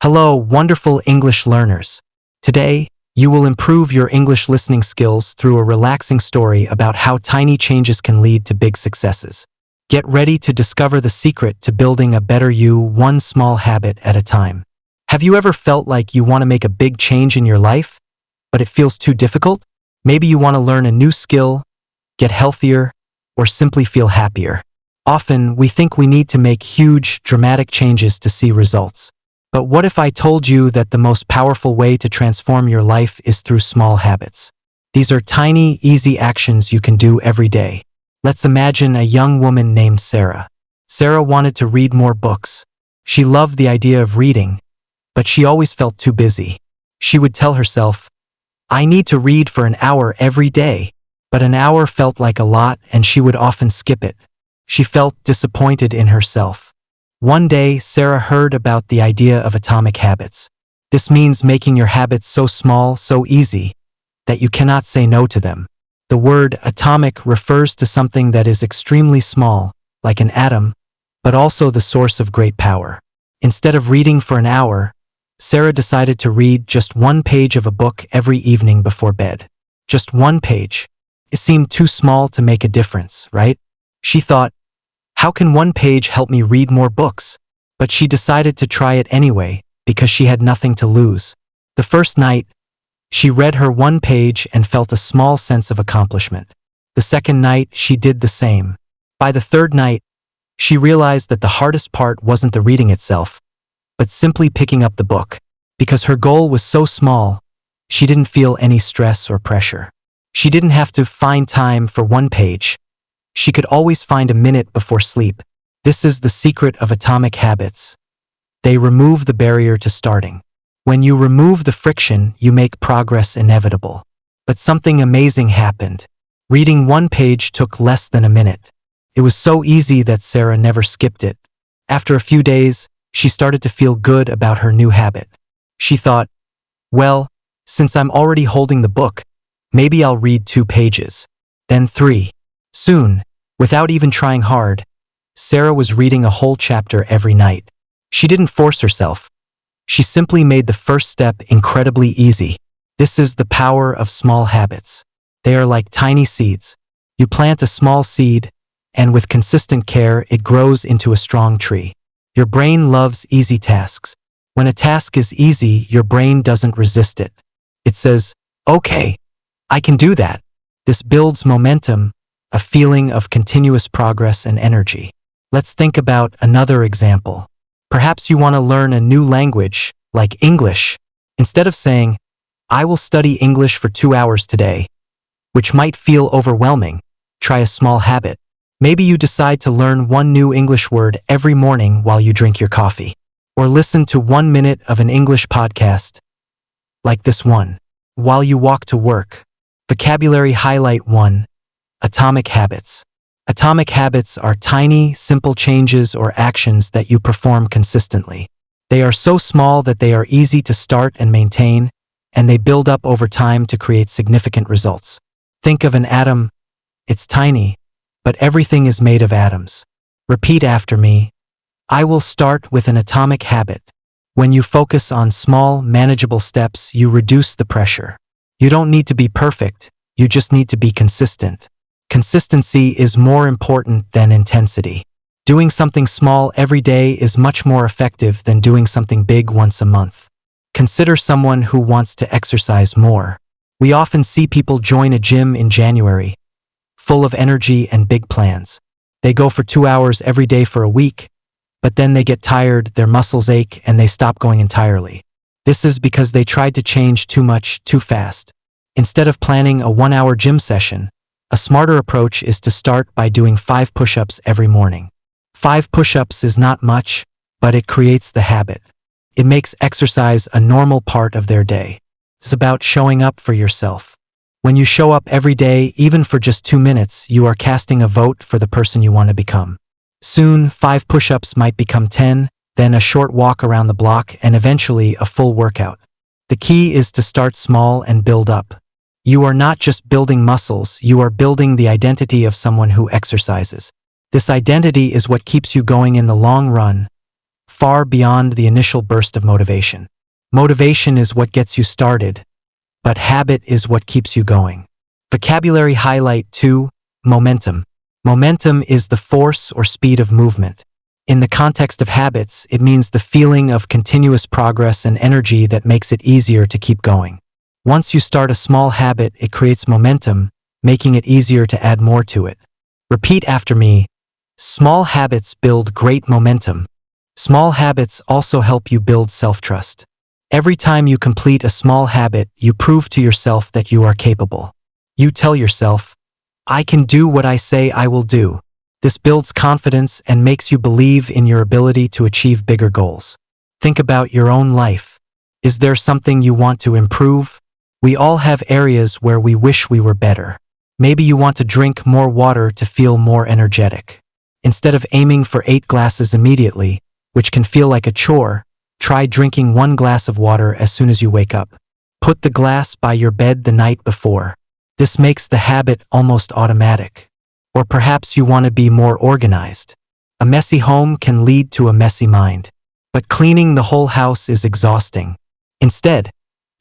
Hello, wonderful English learners. Today, you will improve your English listening skills through a relaxing story about how tiny changes can lead to big successes. Get ready to discover the secret to building a better you one small habit at a time. Have you ever felt like you want to make a big change in your life, but it feels too difficult? Maybe you want to learn a new skill, get healthier, or simply feel happier. Often, we think we need to make huge, dramatic changes to see results. But what if I told you that the most powerful way to transform your life is through small habits? These are tiny, easy actions you can do every day. Let's imagine a young woman named Sarah. Sarah wanted to read more books. She loved the idea of reading, but she always felt too busy. She would tell herself, "I need to read for an hour every day." But an hour felt like a lot, and she would often skip it. She felt disappointed in herself. One day, Sarah heard about the idea of atomic habits. This means making your habits so small, so easy, that you cannot say no to them. The word atomic refers to something that is extremely small, like an atom, but also the source of great power. Instead of reading for an hour, Sarah decided to read just one page of a book every evening before bed. Just one page. It seemed too small to make a difference, right? She thought, how can one page help me read more books? But she decided to try it anyway, because she had nothing to lose. The first night, she read her one page and felt a small sense of accomplishment. The second night, she did the same. By the third night, she realized that the hardest part wasn't the reading itself, but simply picking up the book. Because her goal was so small, she didn't feel any stress or pressure. She didn't have to find time for one page. She could always find a minute before sleep. This is the secret of atomic habits. They remove the barrier to starting. When you remove the friction, you make progress inevitable. But something amazing happened. Reading one page took less than a minute. It was so easy that Sarah never skipped it. After a few days, she started to feel good about her new habit. She thought, well, since I'm already holding the book, maybe I'll read 2 pages. Then 3. Soon, without even trying hard, Sarah was reading a whole chapter every night. She didn't force herself. She simply made the first step incredibly easy. This is the power of small habits. They are like tiny seeds. You plant a small seed, and with consistent care, it grows into a strong tree. Your brain loves easy tasks. When a task is easy, your brain doesn't resist it. It says, okay, I can do that. This builds momentum, a feeling of continuous progress and energy. Let's think about another example. Perhaps you want to learn a new language, like English. Instead of saying, I will study English for 2 hours today, which might feel overwhelming, try a small habit. Maybe you decide to learn one new English word every morning while you drink your coffee. Or listen to 1 minute of an English podcast, like this one, while you walk to work. Vocabulary Highlight 1. Atomic habits. Atomic habits are tiny, simple changes or actions that you perform consistently. They are so small that they are easy to start and maintain, and they build up over time to create significant results. Think of an atom. It's tiny, but everything is made of atoms. Repeat after me. I will start with an atomic habit. When you focus on small, manageable steps, you reduce the pressure. You don't need to be perfect, you just need to be consistent. Consistency is more important than intensity. Doing something small every day is much more effective than doing something big once a month. Consider someone who wants to exercise more. We often see people join a gym in January, full of energy and big plans. They go for 2 hours every day for a week, but then they get tired, their muscles ache, and they stop going entirely. This is because they tried to change too much, too fast. Instead of planning a 1-hour gym session, a smarter approach is to start by doing 5 push-ups every morning. 5 push-ups is not much, but it creates the habit. It makes exercise a normal part of their day. It's about showing up for yourself. When you show up every day, even for just 2 minutes, you are casting a vote for the person you want to become. Soon, 5 push-ups might become 10, then a short walk around the block, and eventually a full workout. The key is to start small and build up. You are not just building muscles, you are building the identity of someone who exercises. This identity is what keeps you going in the long run. far beyond the initial burst of motivation. Motivation is what gets you started, but habit is what keeps you going. Vocabulary highlight 2. Momentum. Momentum is the force or speed of movement. In the context of habits, it means the feeling of continuous progress and energy that makes it easier to keep going. Once you start a small habit, it creates momentum, making it easier to add more to it. Repeat after me. Small habits build great momentum. Small habits also help you build self-trust. Every time you complete a small habit, you prove to yourself that you are capable. You tell yourself, I can do what I say I will do. This builds confidence and makes you believe in your ability to achieve bigger goals. Think about your own life. Is there something you want to improve? We all have areas where we wish we were better. Maybe you want to drink more water to feel more energetic. Instead of aiming for 8 glasses immediately, which can feel like a chore, try drinking 1 glass of water as soon as you wake up. Put the glass by your bed the night before. This makes the habit almost automatic. Or perhaps you want to be more organized. A messy home can lead to a messy mind. But cleaning the whole house is exhausting. Instead,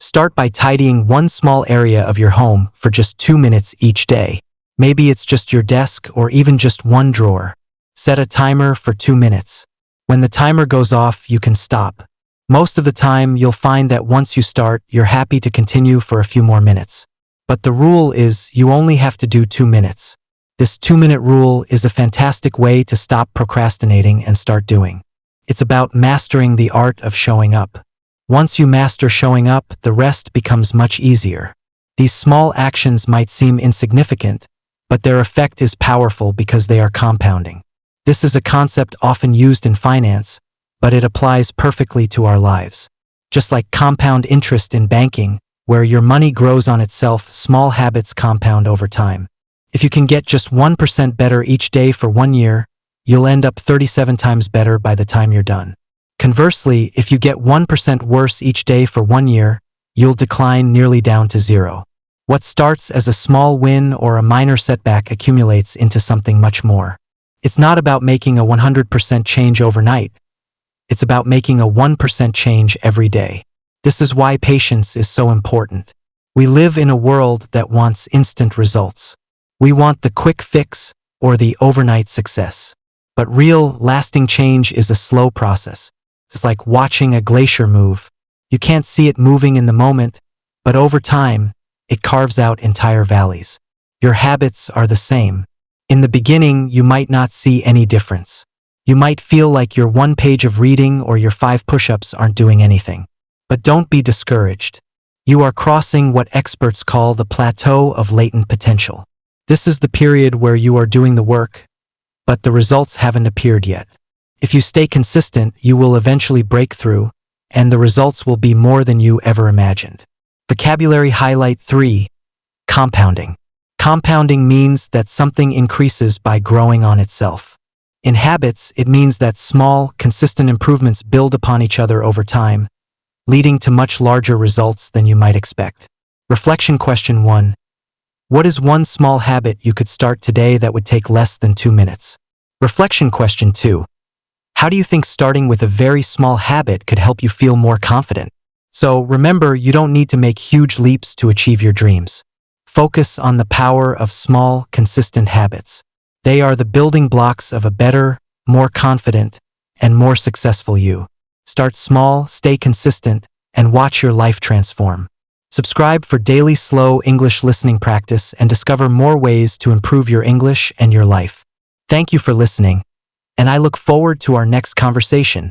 start by tidying one small area of your home for just 2 minutes each day. Maybe it's just your desk or even just one drawer. Set a timer for 2 minutes. When the timer goes off, you can stop. Most of the time, you'll find that once you start, you're happy to continue for a few more minutes. But the rule is you only have to do 2 minutes. This 2-minute rule is a fantastic way to stop procrastinating and start doing. It's about mastering the art of showing up. Once you master showing up, the rest becomes much easier. These small actions might seem insignificant, but their effect is powerful because they are compounding. This is a concept often used in finance, but it applies perfectly to our lives. Just like compound interest in banking, where your money grows on itself, small habits compound over time. If you can get just 1% better each day for 1 year, you'll end up 37 times better by the time you're done. Conversely, if you get 1% worse each day for 1 year, you'll decline nearly down to 0. What starts as a small win or a minor setback accumulates into something much more. It's not about making a 100% change overnight. It's about making a 1% change every day. This is why patience is so important. We live in a world that wants instant results. We want the quick fix or the overnight success. But real, lasting change is a slow process. It's like watching a glacier move. You can't see it moving in the moment, but over time, it carves out entire valleys. Your habits are the same. In the beginning, you might not see any difference. You might feel like your 1 page of reading or your 5 push-ups aren't doing anything. But don't be discouraged. You are crossing what experts call the plateau of latent potential. This is the period where you are doing the work, but the results haven't appeared yet. If you stay consistent, you will eventually break through, and the results will be more than you ever imagined. Vocabulary highlight 3. Compounding. Compounding means that something increases by growing on itself. In habits, it means that small, consistent improvements build upon each other over time, leading to much larger results than you might expect. Reflection question 1. What is one small habit you could start today that would take less than 2 minutes? Reflection question 2. How do you think starting with a very small habit could help you feel more confident? So remember, you don't need to make huge leaps to achieve your dreams. Focus on the power of small, consistent habits. They are the building blocks of a better, more confident, and more successful you. Start small, stay consistent, and watch your life transform. Subscribe for daily slow English listening practice and discover more ways to improve your English and your life. Thank you for listening, and I look forward to our next conversation.